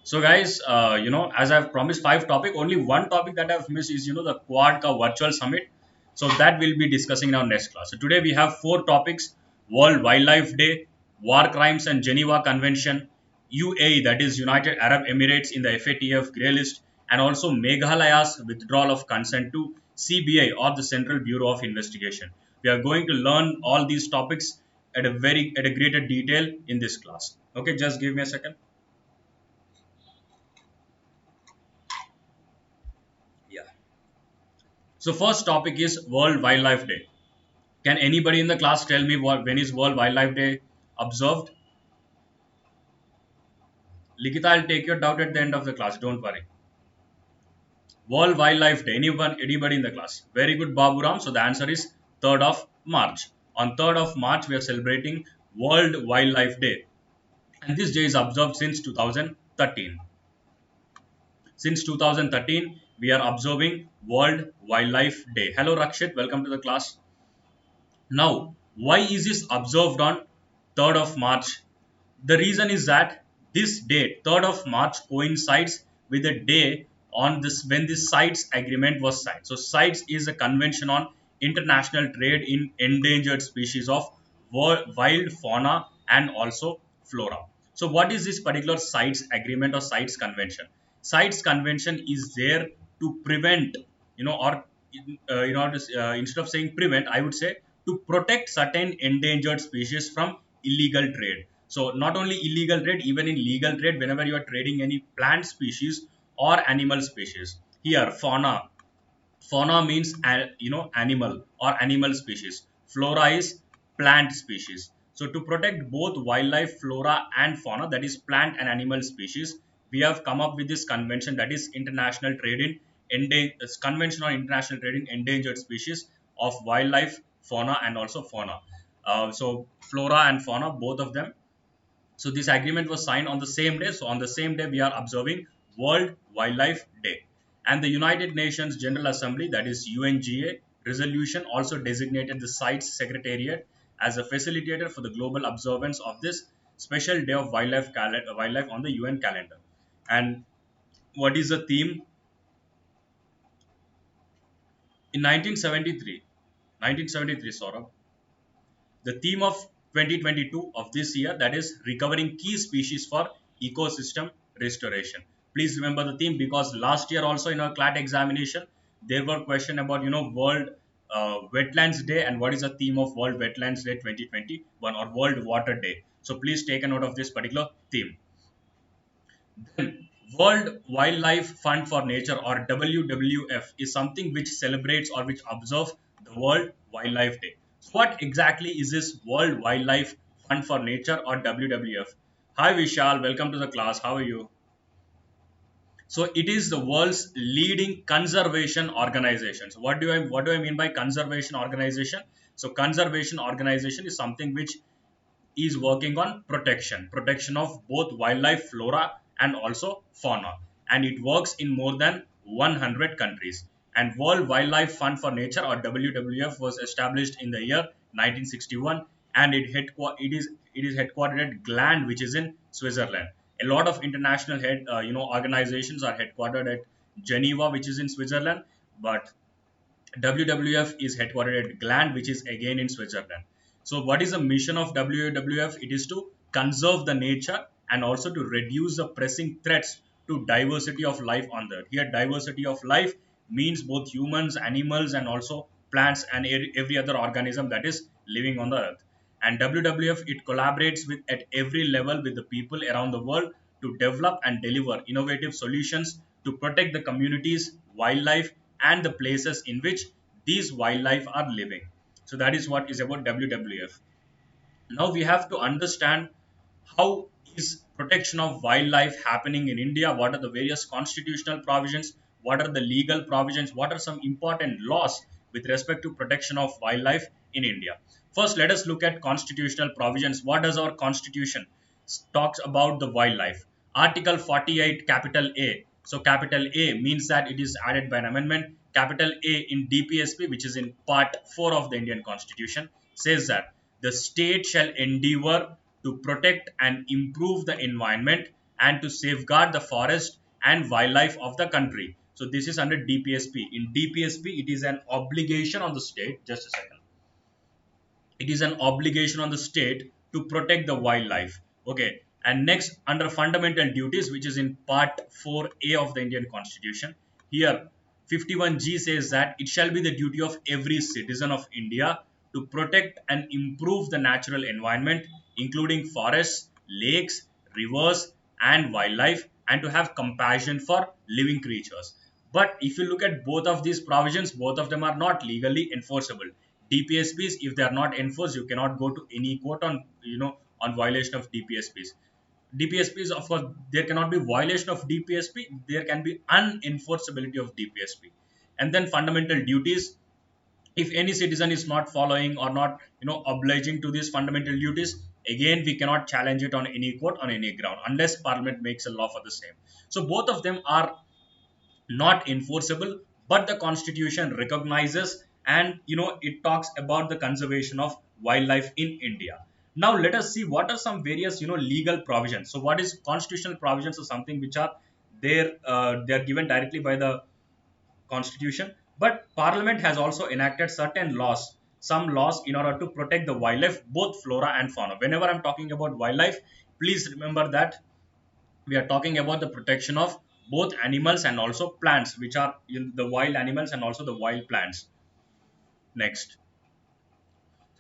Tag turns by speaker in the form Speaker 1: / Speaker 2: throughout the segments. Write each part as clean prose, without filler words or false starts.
Speaker 1: So guys, as I've promised five topic, only one topic that I've missed is, the Quad Ka Virtual Summit. So that we'll be discussing in our next class. So today we have four topics: World Wildlife Day, War Crimes and Geneva Convention, UAE, that is United Arab Emirates in the FATF Graylist, and also Meghalaya's withdrawal of consent to CBI, or the Central Bureau of Investigation. We are going to learn all these topics at a greater detail in this class. Okay, just give me a second. Yeah. So first topic is World Wildlife Day. Can anybody in the class tell me when is World Wildlife Day observed? Likita, I'll take your doubt at the end of the class. Don't worry. World Wildlife Day. Anybody in the class? Very good, Baburam. So the answer is 3rd of March. On 3rd of March, we are celebrating World Wildlife Day. And this day is observed since 2013. Since 2013, we are observing World Wildlife Day. Hello, Rakshit. Welcome to the class. Now, why is this observed on 3rd of March? The reason is that this date, 3rd of March, coincides with the day on this when the CITES agreement was signed. So CITES is a convention on international trade in endangered species of wild fauna and also flora. So what is this particular CITES agreement or CITES convention? CITES convention is there to prevent, or instead of saying prevent, I would say to protect certain endangered species from illegal trade. So not only illegal trade, even in legal trade, whenever you are trading any plant species or animal species. Here, fauna means animal or animal species. Flora is plant species. So to protect both wildlife, flora and fauna, that is plant and animal species, we have come up with this convention, that is International Trade in Convention on International Trade in Endangered Species of Wildlife, Fauna and also Fauna. So flora and fauna, both of them. So this agreement was signed on the same day. So on the same day, we are observing World Wildlife Day. And the United Nations General Assembly, that is UNGA resolution, also designated the CITES Secretariat as a facilitator for the global observance of this special day of wildlife on the UN calendar. And what is the theme? In 1973, Saurabh, the theme of 2022 of this year, that is recovering key species for ecosystem restoration. Please remember the theme, because last year also in our CLAT examination there were question about World Wetlands Day and what is the theme of World Wetlands Day 2021 or World Water Day. So please take a note of this particular theme. Then World Wildlife Fund for Nature, or WWF, is something which celebrates or which observes the World Wildlife Day. So what exactly is this World Wildlife Fund for Nature, or WWF? Hi Vishal, welcome to the class. How are you? So it is the world's leading conservation organization. So what do I mean by conservation organization? So conservation organization is something which is working on protection of both wildlife, flora and also fauna, and it works in more than 100 countries. And World Wildlife Fund for Nature, or WWF, was established in the year 1961, and it is headquartered at Gland, which is in Switzerland. A lot of international organizations are headquartered at Geneva, which is in Switzerland, but WWF is headquartered at Gland, which is again in Switzerland. So what is the mission of WWF? It is to conserve the nature and also to reduce the pressing threats to diversity of life on the earth. Here, diversity of life means both humans, animals, and also plants and every other organism that is living on the earth. And WWF, it collaborates with at every level with the people around the world to develop and deliver innovative solutions to protect the communities, wildlife, and the places in which these wildlife are living. So that is what is about WWF. Now we have to understand how is protection of wildlife happening in India, what are the various constitutional provisions, what are the legal provisions, what are some important laws with respect to protection of wildlife in India. First, let us look at constitutional provisions. What does our constitution talks about the wildlife? Article 48, capital A. So capital A means that it is added by an amendment. Capital A in DPSP, which is in part 4 of the Indian Constitution, says that the state shall endeavor to protect and improve the environment and to safeguard the forest and wildlife of the country. So this is under DPSP. In DPSP, it is an obligation on the state. Just a second. It is an obligation on the state to protect the wildlife. Okay. And next, under fundamental duties, which is in part 4A of the Indian Constitution, here 51G says that it shall be the duty of every citizen of India to protect and improve the natural environment, including forests, lakes, rivers, and wildlife, and to have compassion for living creatures. But if you look at both of these provisions, both of them are not legally enforceable. DPSPs, if they are not enforced, you cannot go to any court on on violation of DPSPs. DPSPs, of course, there cannot be violation of DPSP. There can be unenforceability of DPSP. And then fundamental duties. If any citizen is not following or not obliging to these fundamental duties, again we cannot challenge it on any court on any ground unless Parliament makes a law for the same. So both of them are not enforceable, but the constitution recognizes, and it talks about the conservation of wildlife in India. Now let us see what are some various legal provisions. So what is constitutional provisions? Or something which are there, they are given directly by the constitution, but Parliament has also enacted certain laws, some laws, in order to protect the wildlife, both flora and fauna. Whenever I'm talking about wildlife, please remember that we are talking about the protection of both animals and also plants, which are in the wild animals and also the wild plants. Next.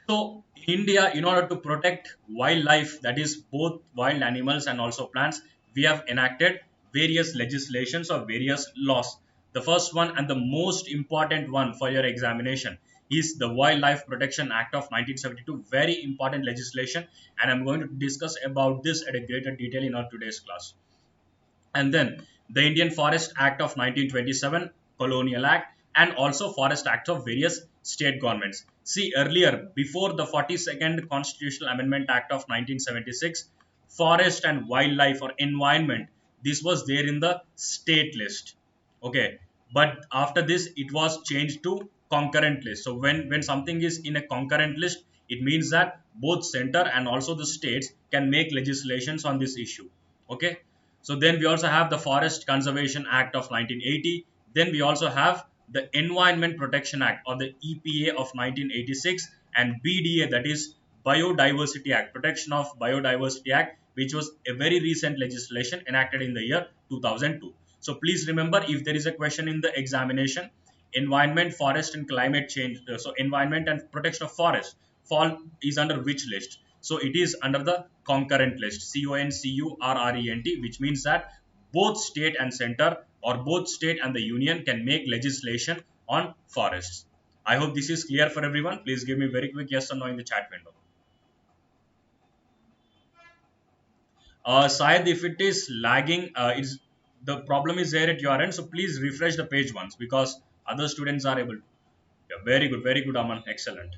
Speaker 1: So in India, in order to protect wildlife, that is both wild animals and also plants, we have enacted various legislations or various laws. The first one and the most important one for your examination is the Wildlife Protection Act of 1972. Very important legislation, and I'm going to discuss about this at a greater detail in our today's class. And then the Indian Forest Act of 1927, Colonial Act, and also Forest Act of various state governments. See, earlier, before the 42nd Constitutional Amendment Act of 1976, forest and wildlife or environment, this was there in the state list. Okay, but after this, it was changed to concurrent list. So when something is in a concurrent list, it means that both center and also the states can make legislations on this issue. Okay, so then we also have the Forest Conservation Act of 1980. Then we also have the Environment Protection Act or the EPA of 1986, and BDA, that is Biodiversity Act, Protection of Biodiversity Act, which was a very recent legislation enacted in the year 2002. So please remember, if there is a question in the examination, environment, forest and climate change, so environment and protection of forest fall is under which list? So it is under the concurrent list, CONCURRENT, which means that both state and center or both state and the union can make legislation on forests. I hope this is clear for everyone. Please give me very quick yes or no in the chat window. Syed, if it is lagging, it's the problem is there at your end. So please refresh the page once because other students are able to. Yeah, very good, Aman. Excellent.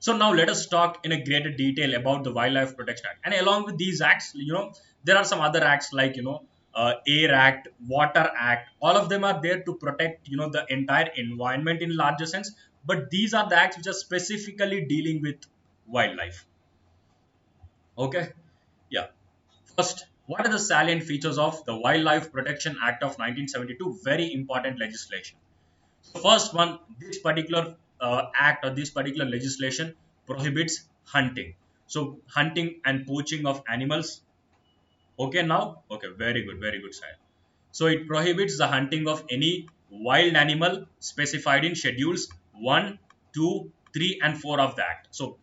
Speaker 1: So now let us talk in a greater detail about the Wildlife Protection Act. And along with these acts, there are some other acts like, Air Act, Water Act. All of them are there to protect, the entire environment in larger sense. But these are the acts which are specifically dealing with wildlife. Okay. Yeah. First, what are the salient features of the Wildlife Protection Act of 1972? Very important legislation. So first one, this particular act or this particular legislation prohibits hunting. So hunting and poaching of animals. Okay, now? Okay, very good, sir. So it prohibits the hunting of any wild animal specified in schedules 1, 2, 3 and 4 of the act. So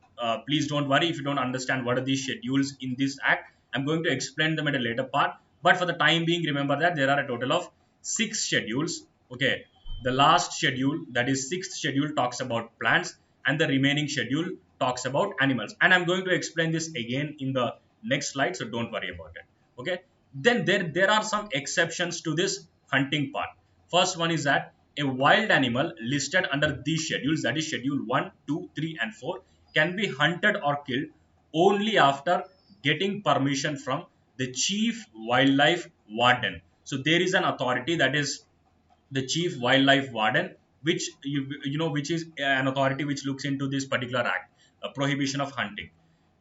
Speaker 1: please don't worry if you don't understand what are these schedules in this act. I'm going to explain them at a later part. But for the time being, remember that there are a total of 6 schedules. Okay, the last schedule, that is 6th schedule, talks about plants and the remaining schedule talks about animals. And I'm going to explain this again in the next slide, so don't worry about it. Okay, then there are some exceptions to this hunting part. First one is that a wild animal listed under these schedules, that is schedule 1, 2, 3 and 4, can be hunted or killed only after getting permission from the chief wildlife warden. So there is an authority, that is the chief wildlife warden, which which is an authority which looks into this particular act, a prohibition of hunting.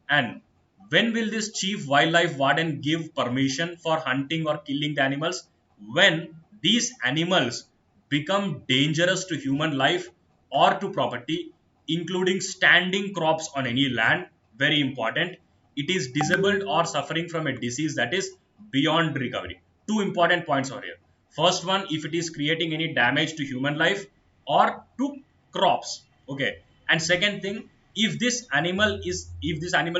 Speaker 1: And When will this chief wildlife warden give permission for hunting or killing the animals? When these animals become dangerous to human life or to property, including standing crops on any land. Very important. It is disabled or suffering from a disease that is beyond recovery. Two important points are here. First one, if it is creating any damage to human life or to crops. Okay. And second thing, if this animal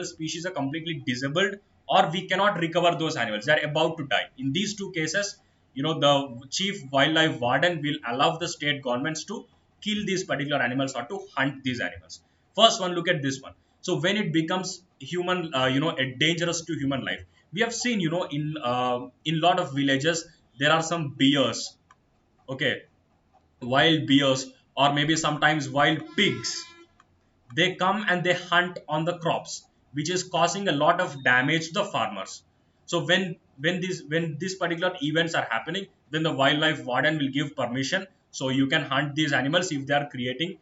Speaker 1: species are completely disabled or we cannot recover those animals, they are about to die. In these two cases, the chief wildlife warden will allow the state governments to kill these particular animals or to hunt these animals. First one, look at this one. So when it becomes human, a dangerous to human life, we have seen, in lot of villages there are some bears, okay, wild bears, or maybe sometimes wild pigs. They come and they hunt on the crops, which is causing a lot of damage to the farmers. So when these particular events are happening, then the wildlife warden will give permission, so you can hunt these animals if they are creating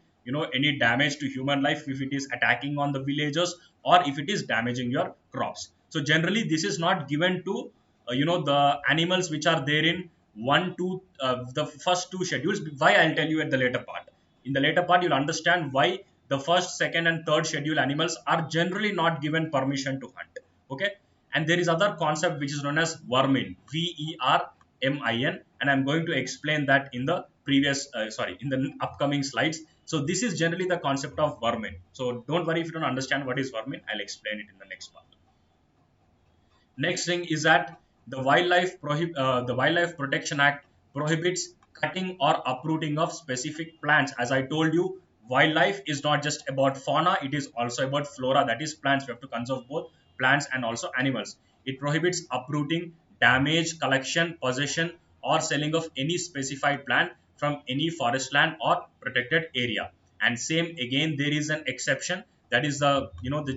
Speaker 1: any damage to human life, if it is attacking on the villagers or if it is damaging your crops. So generally this is not given to the animals which are there in the first two schedules. Why, I'll tell you at the later part. In the later part, you'll understand why the first, second, and third schedule animals are generally not given permission to hunt. Okay, and there is other concept which is known as vermin, VERMIN, and I'm going to explain that in the in the upcoming slides. So this is generally the concept of vermin. So don't worry if you don't understand what is vermin. I'll explain it in the next part. Next thing is that the Wildlife Protection Act prohibits cutting or uprooting of specific plants. As I told you, wildlife is not just about fauna; it is also about flora. That is plants. We have to conserve both plants and also animals. It prohibits uprooting, damage, collection, possession, or selling of any specified plant from any forest land or protected area. And same again, there is an exception. That is the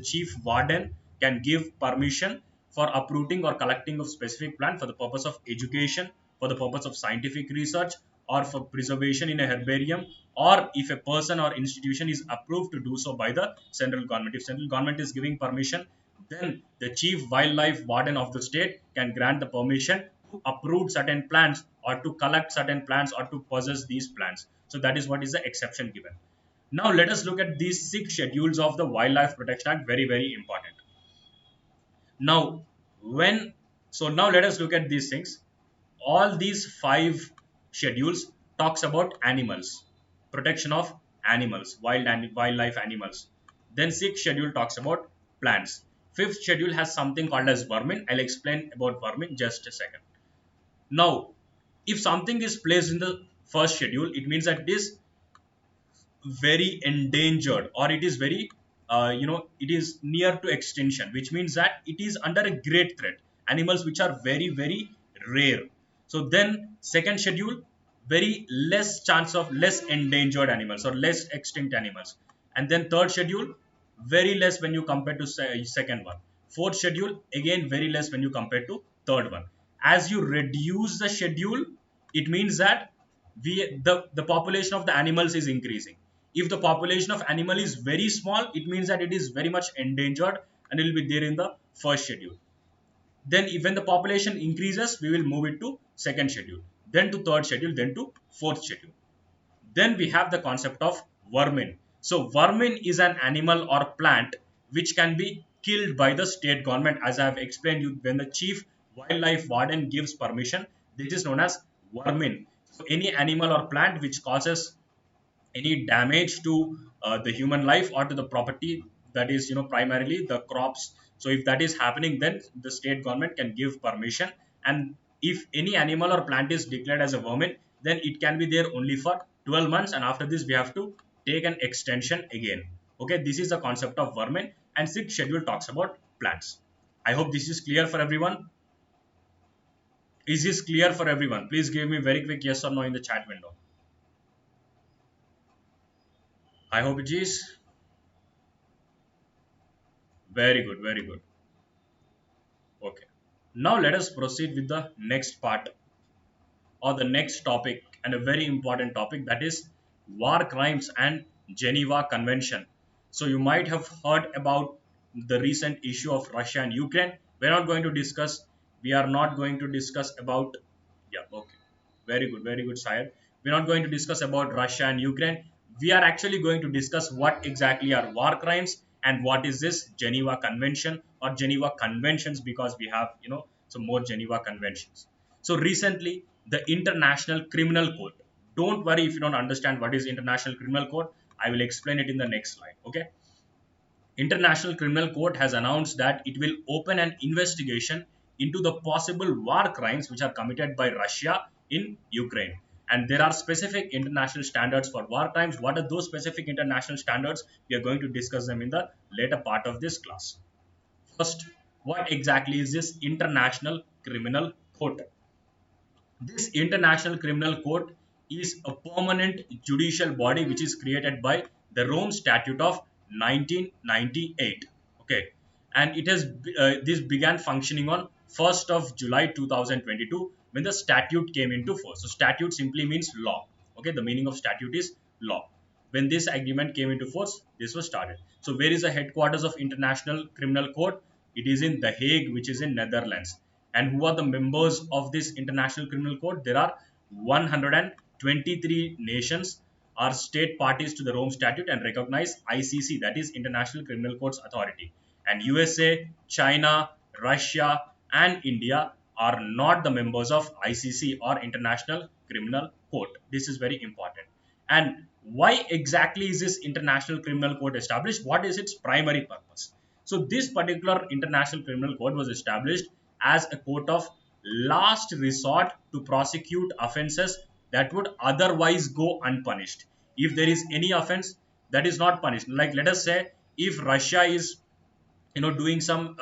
Speaker 1: chief warden can give permission for uprooting or collecting of specific plant for the purpose of education, for the purpose of scientific research, or for preservation in a herbarium, or if a person or institution is approved to do so by the central government. If central government is giving permission, then the chief wildlife warden of the state can grant the permission to uproot certain plants or to collect certain plants or to possess these plants. So that is what is the exception given. Now let us look at these 6 schedules of the Wildlife Protection Act. Very, very important. Now, when now let us look at these things. All these 5 schedules talks about animals, protection of animals, wildlife animals. Then 6th schedule talks about plants. 5th schedule has something called as vermin. I'll explain about vermin just a second. Now, if something is placed in the first schedule, it means that it is very endangered, or it is very it is near to extinction, which means that it is under a great threat. Animals which are very, very rare. So then second schedule, very less chance of less endangered animals or less extinct animals. And then third schedule, very less when you compare to second one. Fourth schedule, again very less when you compare to third one. As you reduce the schedule, it means that the population of the animals is increasing. If the population of animal is very small, it means that it is very much endangered and it will be there in the first schedule. Then when the population increases, we will move it to second schedule, then to third schedule, then to fourth schedule. Then we have the concept of vermin. So vermin is an animal or plant which can be killed by the state government. As I have explained you, when the chief wildlife warden gives permission, this is known as vermin. So any animal or plant which causes any damage to the human life or to the property, that is primarily the crops. So if that is happening, then the state government can give permission. And if any animal or plant is declared as a vermin, then it can be there only for 12 months, and after this we have to take an extension again. Okay, this is the concept of vermin. And 6th schedule talks about plants. I hope this is clear for everyone. Is this clear for everyone? Please give me very quick yes or no in the chat window. I hope it is. Very good, very good. Okay. Now let us proceed with the next part or the next topic, and a very important topic, that is war crimes and Geneva Convention. So you might have heard about the recent issue of Russia and Ukraine. We're not going to discuss. We are not going to discuss about. Yeah, okay. Very good, Syed. We're not going to discuss about Russia and Ukraine. We are actually going to discuss what exactly are war crimes and what is this Geneva Convention or Geneva Conventions, because we have, some more Geneva Conventions. So recently, the International Criminal Court. Don't worry if you don't understand what is International Criminal Court. I will explain it in the next slide. Okay. International Criminal Court has announced that it will open an investigation into the possible war crimes which are committed by Russia in Ukraine. And there are specific international standards for war crimes. What are those specific international standards? We are going to discuss them in the later part of this class. First, what exactly is this International Criminal Court? This International Criminal Court is a permanent judicial body which is created by the Rome Statute of 1998. Okay, and it has this began functioning on 1st of July 2022 when the statute came into force. So statute simply means law. Okay, the meaning of statute is law. When this agreement came into force, this was started. So where is the headquarters of International Criminal Court? It is in The Hague, which is in Netherlands. And who are the members of this International Criminal Court? There are 123 nations are state parties to the Rome Statute and recognize ICC, that is International Criminal Courts Authority. And USA, China, Russia, and India are not the members of ICC or International Criminal Court. This is very important. And why exactly is this International Criminal Court established? What is its primary purpose? So this particular International Criminal Court was established as a court of last resort to prosecute offences that would otherwise go unpunished. If there is any offense that is not punished, like let us say if Russia is doing some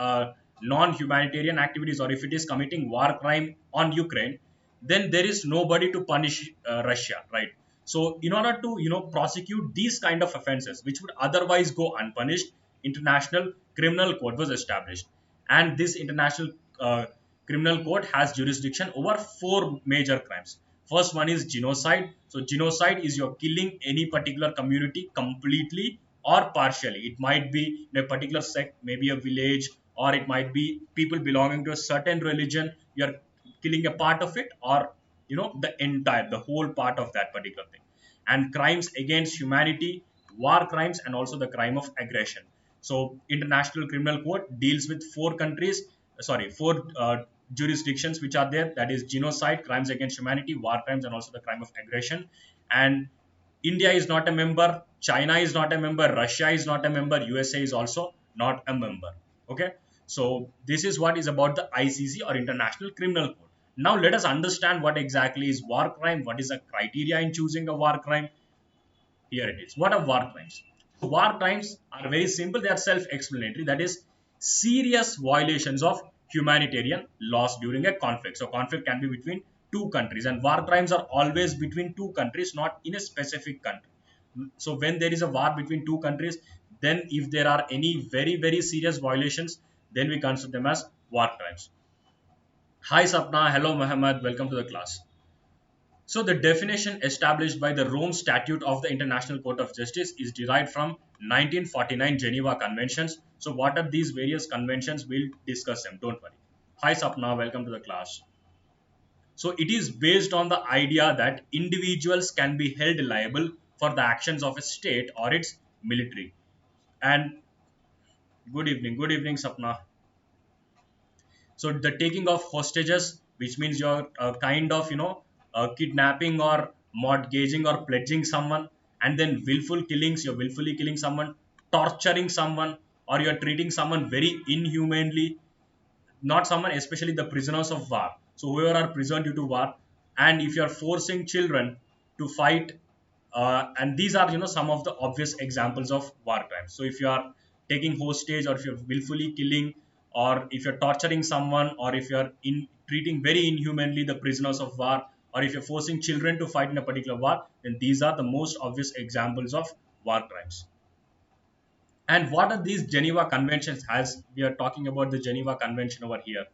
Speaker 1: non-humanitarian activities, or if it is committing war crime on Ukraine, then there is nobody to punish Russia, right? So in order to prosecute these kind of offenses which would otherwise go unpunished, International Criminal Court was established. And this International Criminal Court has jurisdiction over four major crimes. First one is genocide. So genocide is you're killing any particular community completely or partially. It might be in a particular sect, maybe a village, or it might be people belonging to a certain religion. You're killing a part of it, or the whole part of that particular thing. And crimes against humanity, war crimes, and also the crime of aggression. So International Criminal Court deals with four jurisdictions which are there, that is genocide, crimes against humanity, war crimes, and also the crime of aggression. And India is not a member, China is not a member, Russia is not a member, USA is also not a member. Okay, so this is what is about the ICC or International Criminal Court. Now let us understand what exactly is war crime, what is the criteria in choosing a war crime. Here it is. What are war crimes? War crimes are very simple, they are self-explanatory, that is serious violations of humanitarian laws during a conflict. So conflict can be between two countries, and war crimes are always between two countries, not in a specific country. So when there is a war between two countries, then if there are any very serious violations, then we consider them as war crimes. Hi Sapna, hello Muhammad, welcome to the class. So the definition established by the Rome Statute of the International Court of Justice is derived from 1949 Geneva Conventions. So what are these various conventions? We'll discuss them, don't worry. Hi Sapna, welcome to the class. So it is based on the idea that individuals can be held liable for the actions of a state or its military. And good evening Sapna. So the taking of hostages, which means you're kind of kidnapping or mortgaging or pledging someone, and then willful killings, you're willfully killing someone, torturing someone, or you're treating someone very inhumanely, not someone, especially the prisoners of war. So whoever are prisoned due to war, and if you're forcing children to fight, and these are some of the obvious examples of war crimes. So if you are taking hostage, or if you're willfully killing, or if you're torturing someone, or if you're treating very inhumanly the prisoners of war, or if you're forcing children to fight in a particular war, then these are the most obvious examples of war crimes. And what are these Geneva Conventions? As we are talking about the Geneva Convention over here.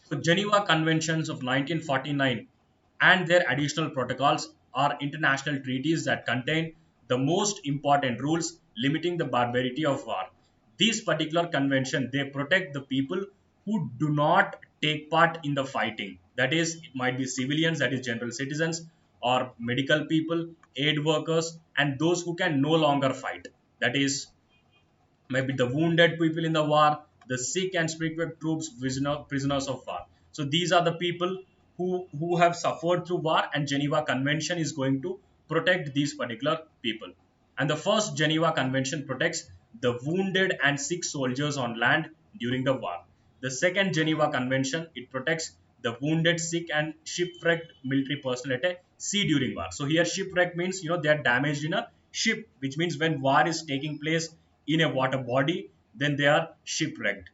Speaker 1: So Geneva Conventions of 1949 and their additional protocols are international treaties that contain the most important rules limiting the barbarity of war. these particular convention, they protect the people who do not take part in the fighting. That is, it might be civilians, that is general citizens, or medical people, aid workers, and those who can no longer fight. That is, maybe the wounded people in the war, the sick and stricken troops, prisoners of war. So these are the people who have suffered through war, and Geneva Convention is going to protect these particular people. And the first Geneva Convention protects the wounded and sick soldiers on land during the war. The second Geneva Convention, it protects the wounded, sick, and shipwrecked military personnel at a sea during war. So here shipwreck means they are damaged in a ship, which means when war is taking place in a water body, then they are shipwrecked.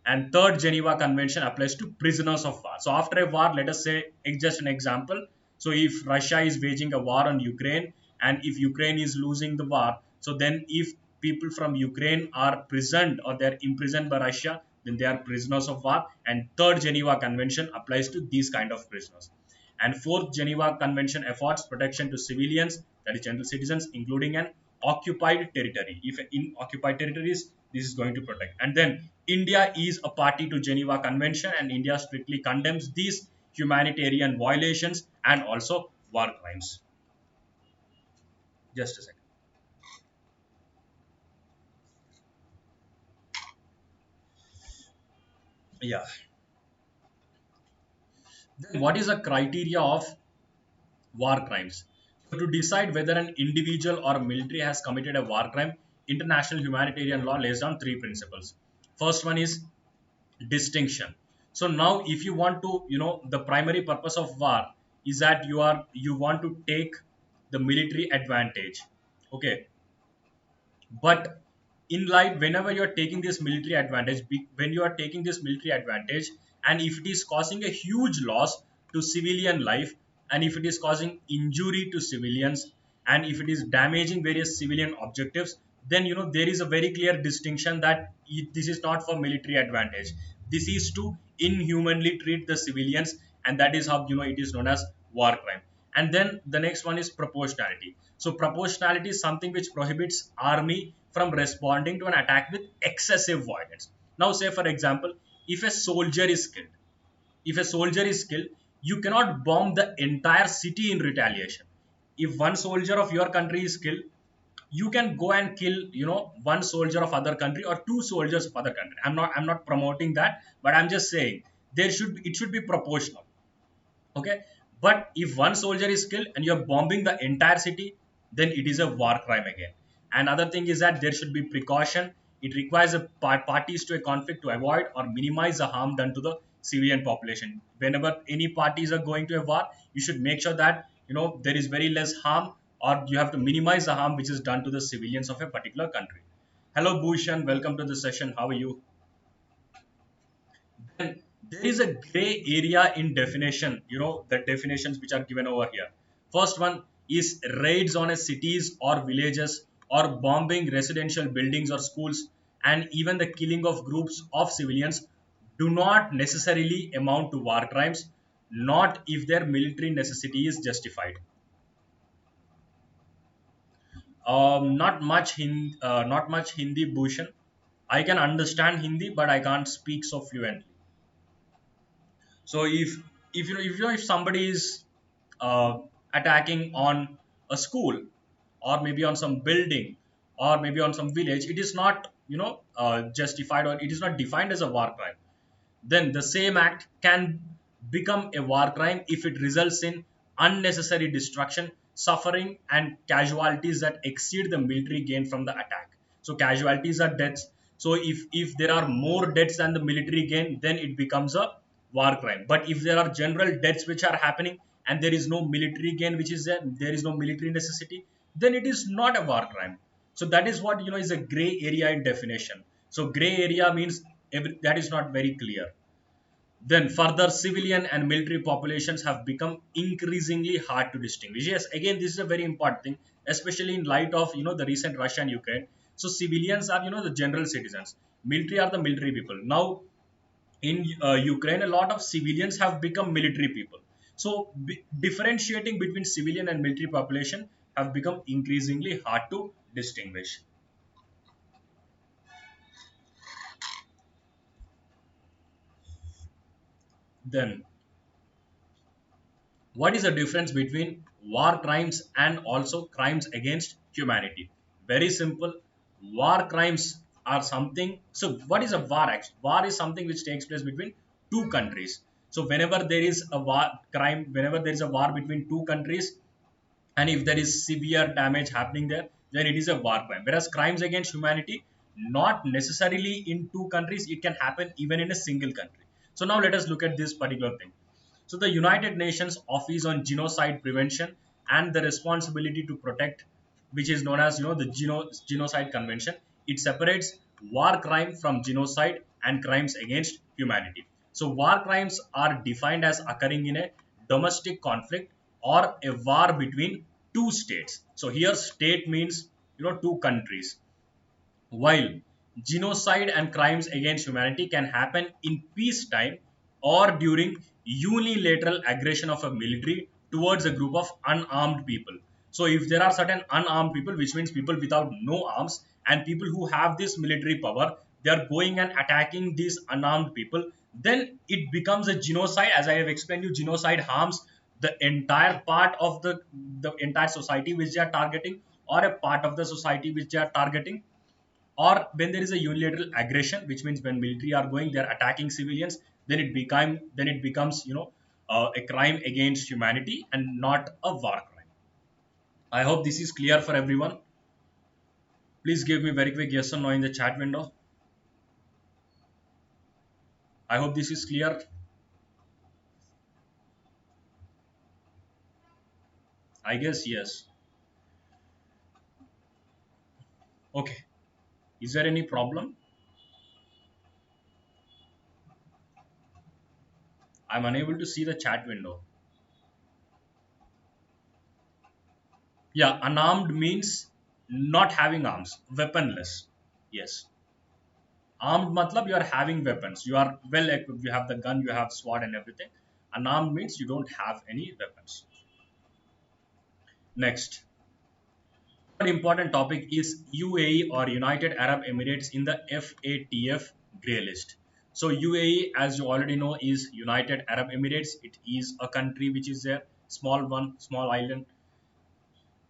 Speaker 1: And third Geneva Convention applies to prisoners of war. So after a war, let us say, just an example. So if Russia is waging a war on Ukraine, and if Ukraine is losing the war, so then if people from Ukraine are prisoned or they are imprisoned by Russia, then they are prisoners of war. And third Geneva Convention applies to these kind of prisoners. And fourth Geneva Convention affords protection to civilians, that is general citizens, including an occupied territory. If in occupied territories, this is going to protect. And then India is a party to Geneva Convention, and India strictly condemns these humanitarian violations and also war crimes. Just a second. Yeah. Then what is the criteria of war crimes? So to decide whether an individual or military has committed a war crime, international humanitarian law lays down three principles. First one is distinction. So now if you want to, the primary purpose of war is that you want to take the military advantage. Okay, but in light, whenever you are taking this military advantage, when you are taking this military advantage, and if it is causing a huge loss to civilian life, and if it is causing injury to civilians, and if it is damaging various civilian objectives, then there is a very clear distinction that this is not for military advantage. This is to inhumanly treat the civilians, and that is how it is known as war crime. And then the next one is proportionality. So proportionality is something which prohibits army from responding to an attack with excessive violence. Now say for example, if a soldier is killed, if a soldier is killed, you cannot bomb the entire city in retaliation. If one soldier of your country is killed, you can go and kill one soldier of other country or two soldiers of other country. I'm not promoting that, but I'm just saying it should be proportional. Okay, but if one soldier is killed and you're bombing the entire city, then it is a war crime again. Another thing is that there should be precaution. It requires a parties to a conflict to avoid or minimize the harm done to the civilian population. Whenever any parties are going to a war, you should make sure that there is very less harm, or you have to minimize the harm which is done to the civilians of a particular country. Hello Bhushan, welcome to the session. How are you? Then there is a gray area in definition, the definitions which are given over here. First one is raids on a cities or villages, or bombing residential buildings or schools, and even the killing of groups of civilians do not necessarily amount to war crimes, not if their military necessity is justified. Not much Hindi, Bhushan. I can understand Hindi, but I can't speak so fluently. So if somebody is uh, attacking on a school, or maybe on some building, or maybe on some village, it is not justified, or it is not defined as a war crime. Then the same act can become a war crime if it results in unnecessary destruction, suffering, and casualties that exceed the military gain from the attack. So casualties are deaths. So if there are more deaths than the military gain, then it becomes a war crime. But if there are general deaths which are happening and there is no military gain which is there is no military necessity, then it is not a war crime. So that is what is a gray area in definition. So gray area means that is not very clear. Then further, civilian and military populations have become increasingly hard to distinguish. Yes, again, this is a very important thing, especially in light of the recent Russia and Ukraine. So civilians are the general citizens. Military are the military people. Now in Ukraine, a lot of civilians have become military people. So differentiating between civilian and military population have become increasingly hard to distinguish. Then what is the difference between war crimes and also crimes against humanity? Very simple. War crimes are something. So, what is a war? Actually, war is something which takes place between two countries. So, whenever there is a war crime, whenever there is a war between two countries, and if there is severe damage happening there, then it is a war crime. Whereas crimes against humanity, not necessarily in two countries, it can happen even in a single country. So now let us look at this particular thing. So the United Nations Office on Genocide Prevention and the Responsibility to Protect, which is known as the Genocide Convention, it separates war crime from genocide and crimes against humanity. So war crimes are defined as occurring in a domestic conflict or a war between two states. So here state means two countries, while genocide and crimes against humanity can happen in peacetime or during unilateral aggression of a military towards a group of unarmed people. So, if there are certain unarmed people, which means people without no arms, and people who have this military power, they are going and attacking these unarmed people, then it becomes a genocide. As I have explained you, genocide harms the entire part of the entire society which they are targeting, or a part of the society which they are targeting, or when there is a unilateral aggression, which means when military are going, they are attacking civilians, then it becomes a crime against humanity and not a war crime. I hope this is clear for everyone. Please give me very quick yes or no in the chat window. I hope this is clear. I guess yes. Okay, is there any problem? I'm unable to see the chat window. Yeah, unarmed means not having arms, weaponless. Yes. Armed matlab you are having weapons, you are well equipped, you have the gun, you have sword and everything. Unarmed means you don't have any weapons. Next, one important topic is UAE or United Arab Emirates in the FATF grey list. So UAE, as you already know, is United Arab Emirates. It is a country which is a small one, small island.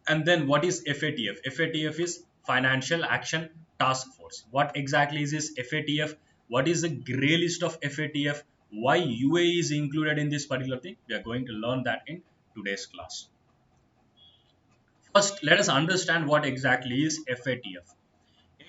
Speaker 1: And then what is FATF? FATF is Financial Action Task Force. What exactly is this FATF? What is the grey list of FATF? Why UAE is included in this particular thing? We are going to learn that in today's class. First, let us understand what exactly is FATF.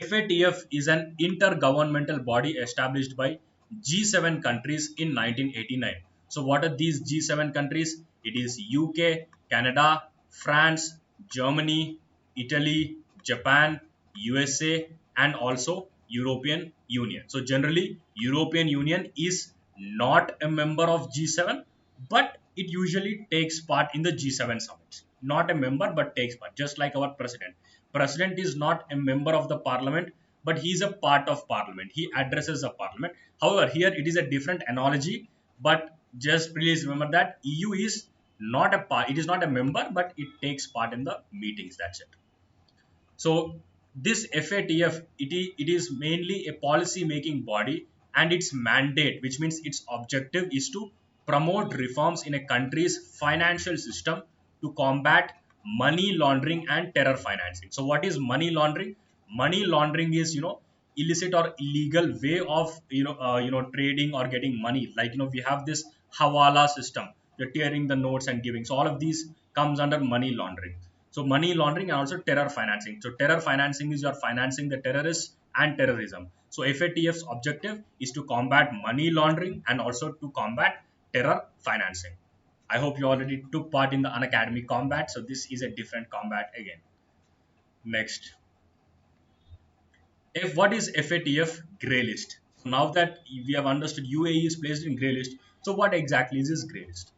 Speaker 1: FATF is an intergovernmental body established by G7 countries in 1989. So, what are these G7 countries? It is UK, Canada, France, Germany, Italy, Japan, USA, and also European Union. So, generally, European Union is not a member of G7, but it usually takes part in the G7 summits. Not a member, but takes part, just like our president. President is not a member of the parliament, but he is a part of parliament. He addresses the parliament. However, here it is a different analogy, but just please remember that EU is not a part, it is not a member, but it takes part in the meetings. That's it. So this FATF, it is mainly a policy making body, and its mandate, which means its objective, is to promote reforms in a country's financial system to combat money laundering and terror financing. So what is money laundering? Money laundering is illicit or illegal way of trading or getting money. Like we have this hawala system, you're tearing the notes and giving. So all of these comes under money laundering. So money laundering and also terror financing. So terror financing is you're financing the terrorists and terrorism. So FATF's objective is to combat money laundering and also to combat terror financing. I hope you already took part in the unacademy combat. So this is a different combat again. Next, what is FATF grey list? Now that we have understood UAE is placed in grey list, so what exactly is this grey list?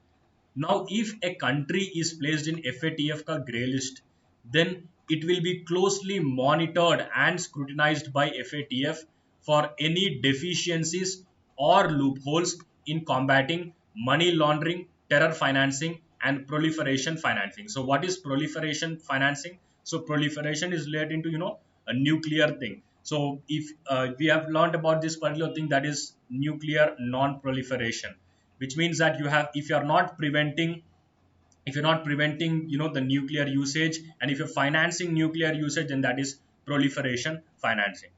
Speaker 1: Now, if a country is placed in FATF ka grey list, then it will be closely monitored and scrutinized by FATF for any deficiencies or loopholes in combating money laundering, terror financing, and proliferation financing. So, what is proliferation financing? So, proliferation is related to a nuclear thing. So, if we have learned about this particular thing, that is nuclear non-proliferation. which means that you have, if you're not preventing, the nuclear usage, and if you're financing nuclear usage, then that is proliferation financing.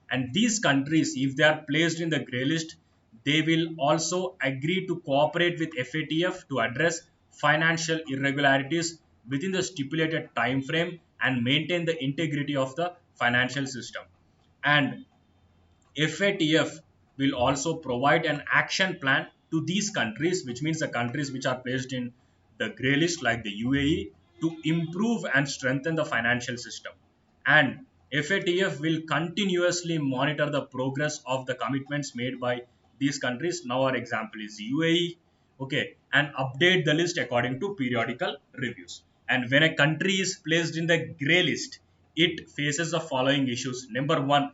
Speaker 1: And these countries, if they are placed in the gray list, they will also agree to cooperate with FATF to address financial irregularities within the stipulated time frame and maintain the integrity of the financial system. And FATF will also provide an action plan to these countries, which means the countries which are placed in the grey list, like the UAE, to improve and strengthen the financial system. And FATF will continuously monitor the progress of the commitments made by these countries. Now, our example is UAE, okay, and update the list according to periodical reviews. And when a country is placed in the grey list, it faces the following issues. Number one,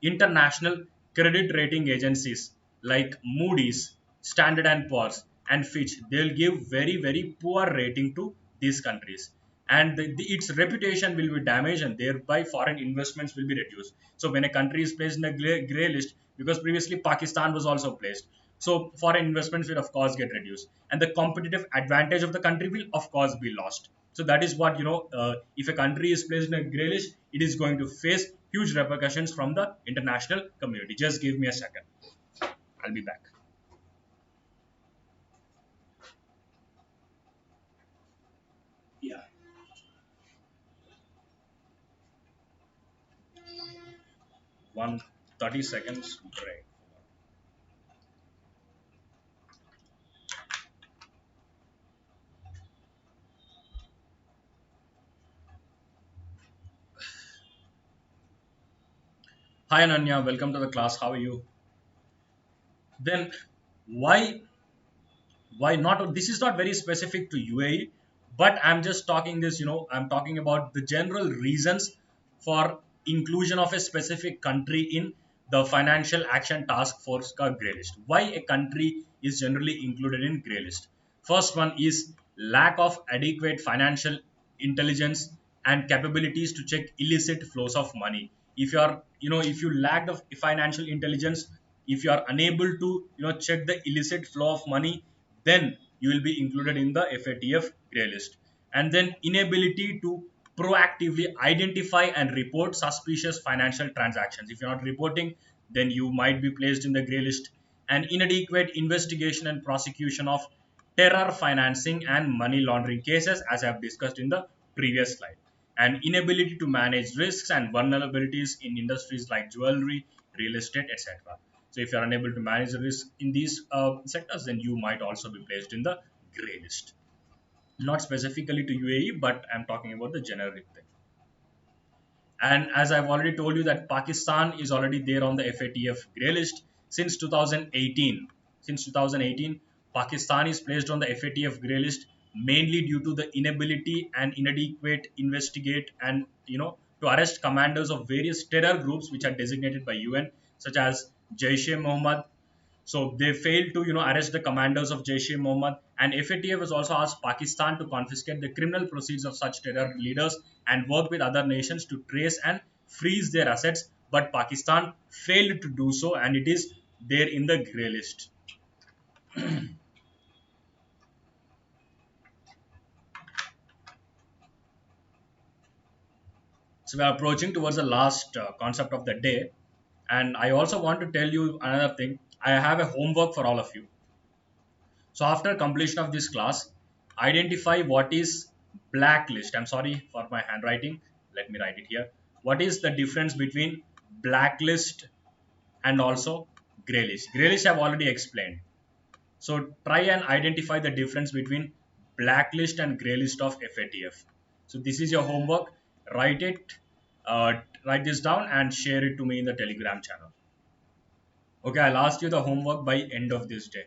Speaker 1: international credit rating agencies like Moody's, Standard and Poor's, and Fitch, they'll give very, very poor rating to these countries. And its reputation will be damaged, and thereby foreign investments will be reduced. So when a country is placed in a gray list, because previously Pakistan was also placed, so foreign investments will of course get reduced, and the competitive advantage of the country will of course be lost. So that is what, if a country is placed in a grey list, it is going to face huge repercussions from the international community. Just give me a second, I'll be back. Yeah, 1 30 seconds break. Hi Ananya, welcome to the class. How are you? Then why not? This is not very specific to UAE, but I'm just talking this, I'm talking about the general reasons for inclusion of a specific country in the Financial Action Task Force ka grey list. Why a country is generally included in grey list? First one is lack of adequate financial intelligence and capabilities to check illicit flows of money. If you are, if you lack the financial intelligence, if you are unable to, check the illicit flow of money, then you will be included in the FATF grey list. And then inability to proactively identify and report suspicious financial transactions. If you're not reporting, then you might be placed in the grey list. And inadequate investigation and prosecution of terror financing and money laundering cases, as I have discussed in the previous slide. And inability to manage risks and vulnerabilities in industries like jewelry, real estate, etc. So if you are unable to manage the risk in these sectors, then you might also be placed in the grey list. Not specifically to UAE, but I'm talking about the generic thing. And as I've already told you that Pakistan is already there on the FATF grey list since 2018. Since 2018, Pakistan is placed on the FATF grey list mainly due to the inability and inadequate investigate and, to arrest commanders of various terror groups which are designated by UN, such as Jaish-e-Mohammed. So they failed to, arrest the commanders of Jaish-e-Mohammed, and FATF has also asked Pakistan to confiscate the criminal proceeds of such terror leaders and work with other nations to trace and freeze their assets. But Pakistan failed to do so, and it is there in the grey list. So we are approaching towards the last concept of the day, and I also want to tell you another thing. I have a homework for all of you. So after completion of this class, identify what is blacklist. I'm sorry for my handwriting. Let me write it here. What is the difference between blacklist and also graylist? Graylist I've already explained. So try and identify the difference between blacklist and graylist of FATF. So this is your homework. Write it, write this down and share it to me in the Telegram channel. Okay, I'll ask you the homework by end of this day.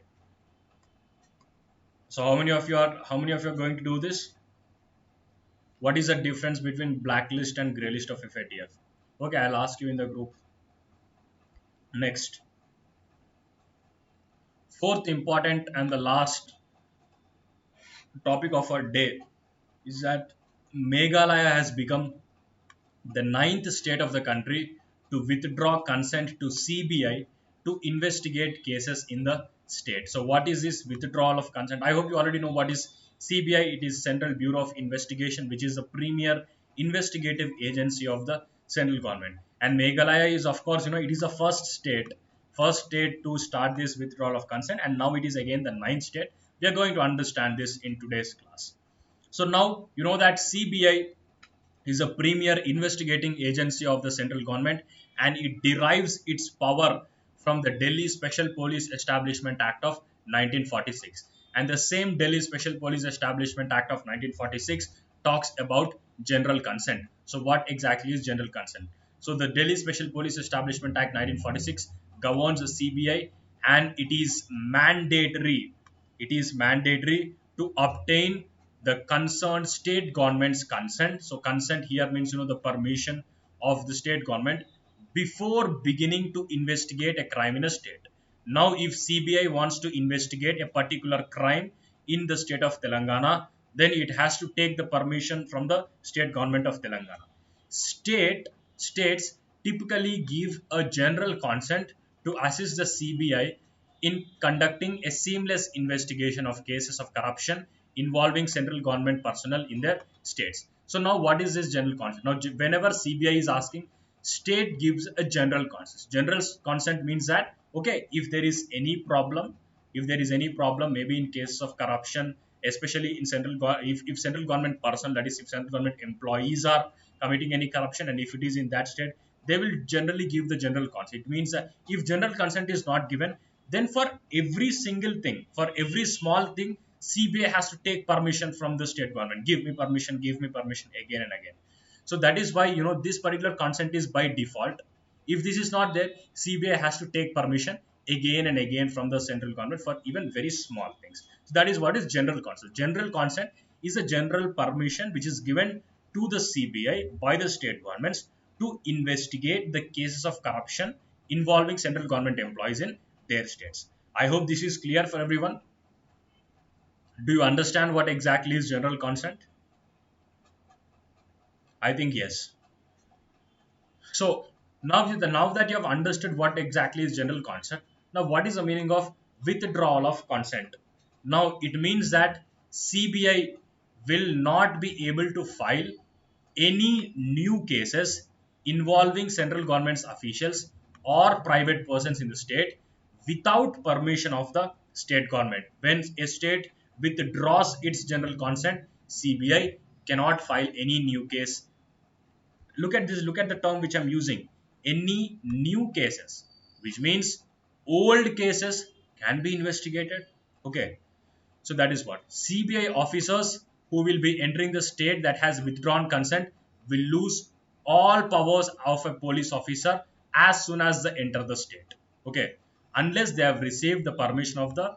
Speaker 1: So how many of you are going to do this? What is the difference between blacklist and graylist of FATF? Okay, I'll ask you in the group. Next, fourth important and the last topic of our day is that Meghalaya has become the ninth state of the country to withdraw consent to CBI to investigate cases in the state. So what is this withdrawal of consent? I hope you already know what is CBI. It is Central Bureau of Investigation, which is the premier investigative agency of the central government. And Meghalaya is, of course, it is the first state to start this withdrawal of consent, and now it is again the ninth state. We are going to understand this in today's class. So now you know that CBI is a premier investigating agency of the central government, and it derives its power from the Delhi Special Police Establishment Act of 1946. And the same Delhi Special Police Establishment Act of 1946 talks about general consent. So what exactly is general consent? So the Delhi Special Police Establishment Act 1946 governs the CBI, and it is mandatory to obtain the concerned state government's consent. So consent here means the permission of the state government before beginning to investigate a crime in a state. Now, if CBI wants to investigate a particular crime in the state of Telangana, then it has to take the permission from the state government of Telangana. States typically give a general consent to assist the CBI in conducting a seamless investigation of cases of corruption involving central government personnel in their states. So now what is this general consent? Now whenever CBI is asking, state gives a general consent. General consent means that, okay, if there is any problem, maybe in cases of corruption, especially in if central government personnel, that is if central government employees are committing any corruption, and if it is in that state, they will generally give the general consent. It means that if general consent is not given, then for every single thing, for every small thing, CBI has to take permission from the state government. Give me permission again and again. So that is why this particular consent is by default. If this is not there, CBI has to take permission again and again from the central government for even very small things. So that is what is general consent. General consent is a general permission which is given to the CBI by the state governments to investigate the cases of corruption involving central government employees in their states. I hope this is clear for everyone. Do you understand what exactly is general consent? I think yes. So now that you have understood what exactly is general consent, now what is the meaning of withdrawal of consent? Now it means that CBI will not be able to file any new cases involving central government's officials or private persons in the state without permission of the state government. When a state withdraws its general consent, CBI cannot file any new case. Look at this, look at the term which I'm using, any new cases, which means old cases can be investigated. Okay, so that is what CBI officers who will be entering the state that has withdrawn consent will lose all powers of a police officer as soon as they enter the state. Okay, unless they have received the permission of the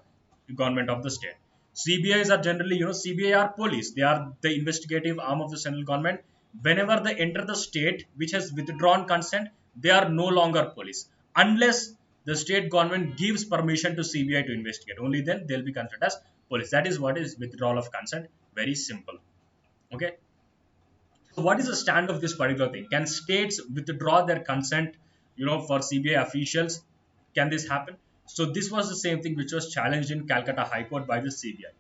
Speaker 1: government of the state. CBIs are generally, CBI are police. They are the investigative arm of the central government. Whenever they enter the state which has withdrawn consent, they are no longer police. Unless the state government gives permission to CBI to investigate, only then they'll be considered as police. That is what is withdrawal of consent. Very simple. Okay. So what is the stand of this particular thing? Can states withdraw their consent, for CBI officials? Can this happen? So this was the same thing which was challenged in Calcutta High Court by the CBI.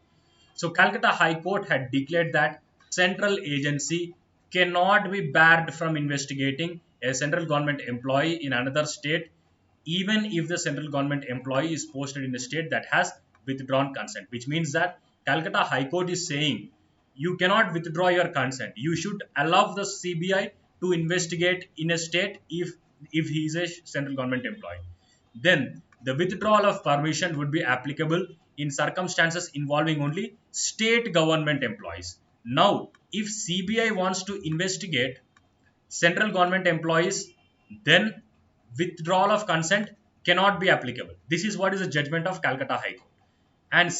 Speaker 1: So Calcutta High Court had declared that central agency cannot be barred from investigating a central government employee in another state, even if the central government employee is posted in a state that has withdrawn consent. Which means that Calcutta High Court is saying you cannot withdraw your consent. You should allow the CBI to investigate in a state if he is a central government employee. Then the withdrawal of permission would be applicable in circumstances involving only state government employees. Now, if CBI wants to investigate central government employees, then withdrawal of consent cannot be applicable. This is what is the judgment of Calcutta High Court. And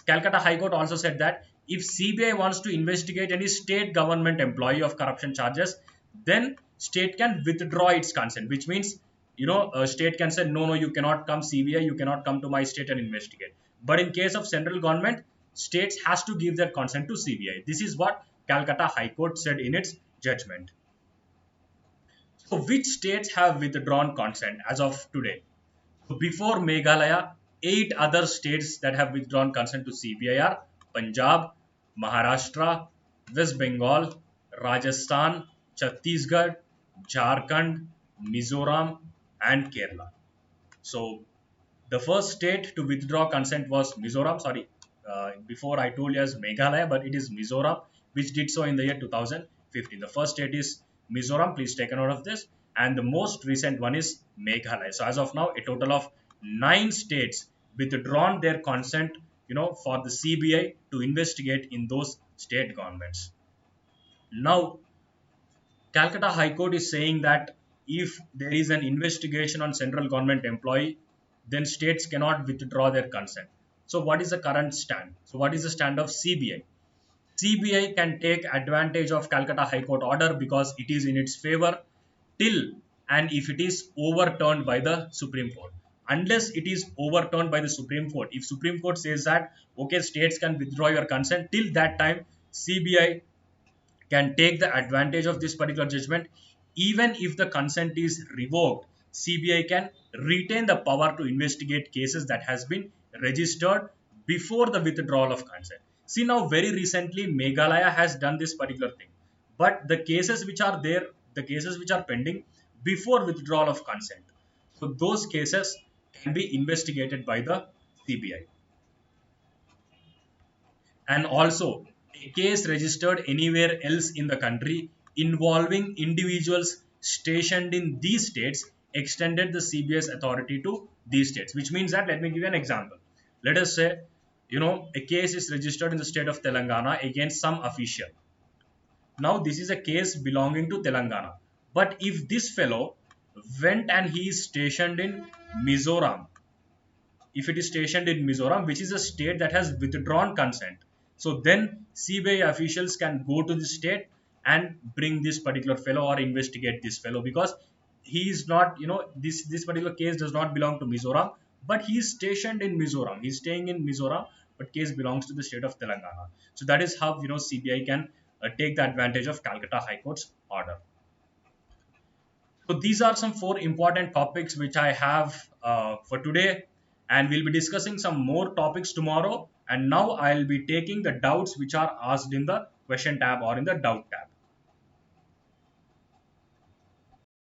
Speaker 1: Calcutta High Court also said that if CBI wants to investigate any state government employee of corruption charges, then state can withdraw its consent, which means a state can say, no, you cannot come, CBI, you cannot come to my state and investigate. But in case of central government, states has to give their consent to CBI. This is what Calcutta High Court said in its judgment. So which states have withdrawn consent as of today? So before Meghalaya, 8 other states that have withdrawn consent to CBI are Punjab, Maharashtra, West Bengal, Rajasthan, Chhattisgarh, Jharkhand, Mizoram, and Kerala. So the first state to withdraw consent was Mizoram. Sorry, before I told you as Meghalaya, but it is Mizoram, which did so in the year 2015. The first state is Mizoram. Please take a note of this. And the most recent one is Meghalaya. So as of now, a total of 9 states withdrawn their consent, for the CBI to investigate in those state governments. Now, Calcutta High Court is saying that if there is an investigation on central government employee, then states cannot withdraw their consent. So, what is the current stand? So, what is the stand of CBI? CBI can take advantage of Calcutta High Court order because it is in its favor till and if it is overturned by the Supreme Court. Unless it is overturned by the Supreme Court, if Supreme Court says that okay, states can withdraw your consent, till that time CBI can take the advantage of this particular judgment. Even if the consent is revoked, CBI can retain the power to investigate cases that has been registered before the withdrawal of consent. See, now very recently Meghalaya has done this particular thing, but the cases which are there, the cases which are pending before withdrawal of consent, so those cases can be investigated by the CBI. And also a case registered anywhere else in the country involving individuals stationed in these states extended the CBI's authority to these states, which means that, let me give you an example. Let us say, a case is registered in the state of Telangana against some official. Now, this is a case belonging to Telangana. But if this fellow went and he is stationed in Mizoram, if it is stationed in Mizoram, which is a state that has withdrawn consent, so then CBI officials can go to the state and bring this particular fellow or investigate this fellow, because he is not, this particular case does not belong to Mizoram, but he is stationed in Mizoram. He is staying in Mizoram, but case belongs to the state of Telangana. So that is how CBI can take the advantage of Calcutta High Court's order. So these are some 4 important topics which I have for today, and we'll be discussing some more topics tomorrow. And now I'll be taking the doubts which are asked in the question tab or in the doubt tab.